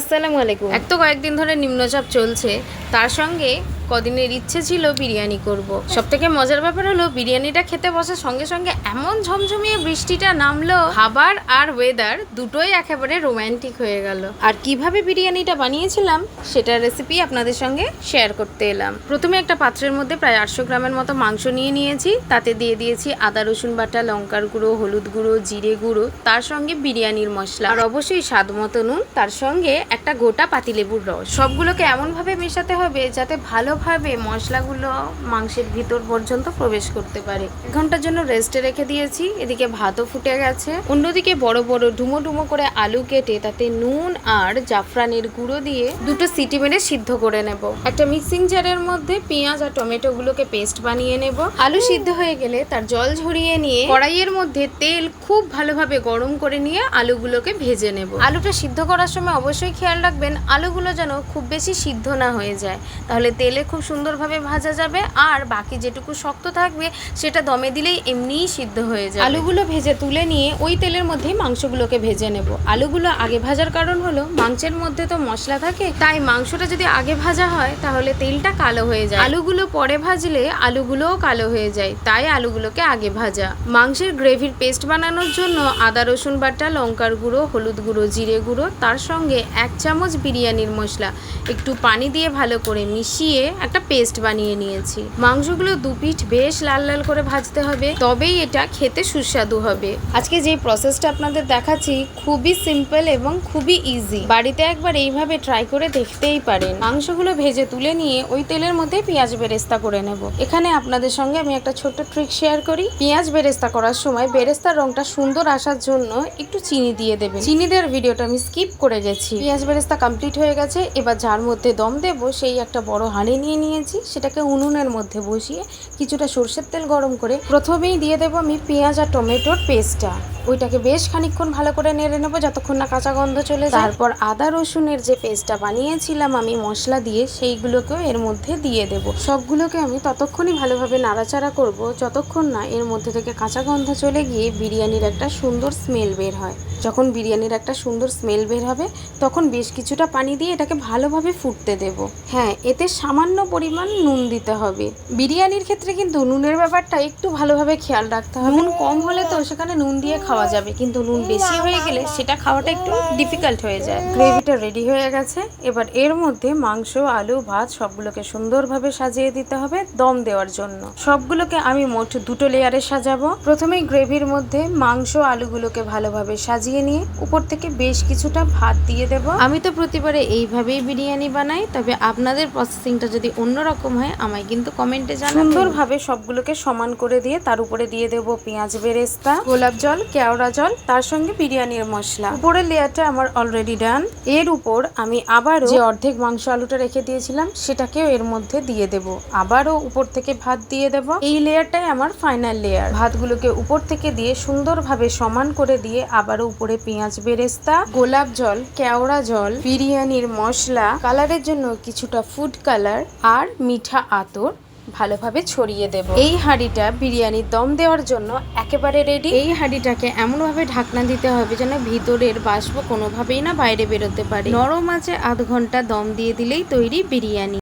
আসসালামু আলাইকুম। এক তো কয়েকদিন ধরে নিম্নচাপ চলছে, তার সঙ্গে কদিনের ইচ্ছে ছিল বিরিয়ানি করব। সবথেকে মজার ব্যাপার হলো বিরিয়ানিটা খেতে বসার সঙ্গে সঙ্গে এমন ঝমঝমিয়ে বৃষ্টিটা নামলো, খাবার আর ওয়েদার দুটোই একেবারে রোম্যান্টিক হয়ে গেল। আর কিভাবে বিরিয়ানিটা বানিয়েছিলাম সেটার রেসিপি আপনাদের সঙ্গে শেয়ার করতে এলাম। প্রথমে একটা পাত্রের মধ্যে প্রায় 800 গ্রামের মতো মাংস নিয়ে নিয়েছি। তাতে দিয়ে দিয়েছি আদা রসুন বাটা, লঙ্কার গুঁড়ো, হলুদ গুঁড়ো, জিরে গুঁড়ো, তার সঙ্গে বিরিয়ানির মশলা আর অবশ্যই স্বাদ মতো নুন, তার সঙ্গে একটা গোটা পাতিলেবুর রস। সবগুলোকে এমনভাবে মেশাতে হবে যাতে ভালোভাবে মশলাগুলো মাংসের ভিতর পর্যন্ত প্রবেশ করতে পারে। 1 ঘন্টার জন্য রেস্টে রেখে দিয়েছি। এদিকে ভাতও ফুটে গেছে। অন্যদিকে বড় বড় ডুমো ডুমো করে আলু কেটে তাতে নুন আর জাফরানের গুঁড়ো দিয়ে 2টো সিটি মেরে সিদ্ধ করে নেব। একটা মিক্সিং জারের মধ্যে পেঁয়াজ আর টমেটোগুলোকে পেস্ট বানিয়ে নেব। আলু সিদ্ধ হয়ে গেলে তার জল ঝরিয়ে নিয়ে কড়াইয়ের মধ্যে তেল খুব ভালোভাবে গরম করে নিয়ে আলুগুলোকে ভেজে নেব। আলুটা সিদ্ধ করার সময় অবশ্যই খেয়াল রাখবেন আলুগুলো যেন খুব বেশি সিদ্ধ না হয়ে যায়, তাহলে তেলে খুব সুন্দরভাবে ভাজা যাবে আর বাকি যেটুকু শক্ত থাকবে সেটা দমে দিলেই এমনিই সিদ্ধ হয়ে যাবে। আলুগুলো ভেজে তুলে নিয়ে ওই তেলের মধ্যেই মাংসগুলোকে ভেজে নেব। আলুগুলো আগে ভাজার কারণ হলো মাংসের মধ্যে তো মশলা থাকে, তাই মাংসটা যদি আগে ভাজা হয় তাহলে তেলটা কালো হয়ে যায়। আলুগুলো পরে ভাজলে আলুগুলোও কালো হয়ে যায়, তাই আলুগুলোকে আগে ভাজা। মাংসের গ্রেভির পেস্ট বানানোর জন্য আদা রসুন বাটা, লঙ্কার গুঁড়ো, হলুদ গুঁড়ো, জিরে গুঁড়ো, তার সঙ্গে 1 চামচ বিরিয়ানির মশলা একটু পানি দিয়ে ভালো করে মিশিয়ে একটা পেস্ট বানিয়ে নিয়েছি। মাংসগুলো 2 পিঠ বেশ লাল লাল করে ভাজতে হবে, তবেই এটা খেতে সুস্বাদু হবে। আজকে যে প্রসেসটা আপনাদের দেখাচ্ছি খুবই সিম্পল এবং খুবই ইজি। বাড়িতে একবার এইভাবে ট্রাই করে দেখতেই পারেন। মাংসগুলো ভেজে তুলে নিয়ে ওই তেলের মধ্যে পেঁয়াজ বেরেস্তা করে নেব। এখানে আপনাদের সঙ্গে আমি একটা ছোট্ট ট্রিক শেয়ার করি। পেঁয়াজ বেরেস্তা করার সময় বেরেস্তার রংটা সুন্দর আসার জন্য একটু চিনি দিয়ে দেবেন। চিনি দেওয়ার ভিডিওটা আমি স্কিপ করে গেছি। পেঁয়াজ বেরেস্তা কমপ্লিট হয়ে গেছে। এবার যার মধ্যে দম দেবো সেই একটা বড় হাঁড়ি নিয়ে নিয়েছি। সেটাকে উনুনের মধ্যে বসিয়ে কিছুটা সরষের তেল গরম করে প্রথমেই দিয়ে দেবো আমি পেঁয়াজ আর টমেটোর পেস্টটা। ওইটাকে বেশ খানিকক্ষণ ভালো করে নেড়ে নেবো যতক্ষণ না কাঁচা গন্ধ চলে যায়। তারপর আদা রসুনের যে পেস্টটা বানিয়েছিলাম আমি মশলা দিয়ে, সেইগুলোকেও এর মধ্যে দিয়ে দেব। সবগুলোকে আমি ততক্ষণই ভালোভাবে নাড়াচাড়া করব যতক্ষণ না এর মধ্যে থেকে কাঁচা গন্ধ চলে গিয়ে বিরিয়ানির একটা সুন্দর স্মেল বের হয়। যখন বিরিয়ানির একটা সুন্দর স্মেল বের হবে তখন বেশ কিছুটা পানি দিয়ে এটাকে ভালোভাবে ফুটতে দেব। হ্যাঁ, এতে সামান্য পরিমাণ নুন দিতে হবে। বিরিয়ানির ক্ষেত্রে কিন্তু নুনের ব্যাপারটা একটু ভালোভাবে খেয়াল রাখতে হবে। নুন কম হলে তো সেখানে নুন দিয়ে খাওয়া যাবে, কিন্তু নুন বেশি হয়ে গেলে সেটা খাওয়াটা একটু ডিফিকাল্ট হয়ে যায়। গ্রেভিটা রেডি হয়ে গেছে। এবার এর মধ্যে মাংস, আলু, ভাত সবগুলোকে সুন্দরভাবে সাজিয়ে দিতে হবে দম দেওয়ার জন্য। সবগুলোকে আমি মোট 2টো লেয়ারে সাজাবো। প্রথমেই গ্রেভির মধ্যে মাংস, আলুগুলোকে ভালোভাবে সাজিয়ে নিয়ে উপর থেকে বেশ কিছুটা ভাত দিয়ে দেব। আমি তো প্রতিবারে এইভাবেই বিরিয়ানি বানাই, তবে আপনাদের প্রসেসিংটা যদি অন্যরকম হয় আমায় কিন্তু কমেন্টে জানাবেন। সুন্দরভাবে সবগুলোকে সমান করে দিয়ে তার উপরে দিয়ে দেব পেঁয়াজ বেরেস্তা, গোলাপ জল, কেওড়া জল, তার সঙ্গে বিরিয়ানির মশলা। উপরের লেয়ারটা আমার অলরেডি ডান। এর উপর আমি আবারও যে অর্ধেক মাংস আলুটা রেখে দিয়েছিলাম সেটাকেও এর মধ্যে দিয়ে দেব। আবারও উপর থেকে ভাত দিয়ে দেব। এই লেয়ারটাই আমার ফাইনাল লেয়ার। ভাতগুলোকে উপর থেকে দিয়ে সুন্দরভাবে সমান করে দিয়ে আবারও উপরে পেঁয়াজ বেরেস্তা, গোলাপ জল, কেওড়া জল, বিরিয়ানির মশলা, কালারের জন্য কিছুটা ফুড কালার আর মিঠা আতর ভালোভাবে ছড়িয়ে দেব। এই হাঁড়িটা বিরিয়ানির দম দেওয়ার জন্য একেবারে রেডি। এই হাঁড়িটাকে এমনভাবে ঢাকনা দিতে হবে যেন ভিতরের বাষ্প কোনোভাবেই না বাইরে বেরোতে পারে। নরম আঁচে 1/2 ঘন্টা দম দিয়ে দিলেই তৈরি বিরিয়ানি।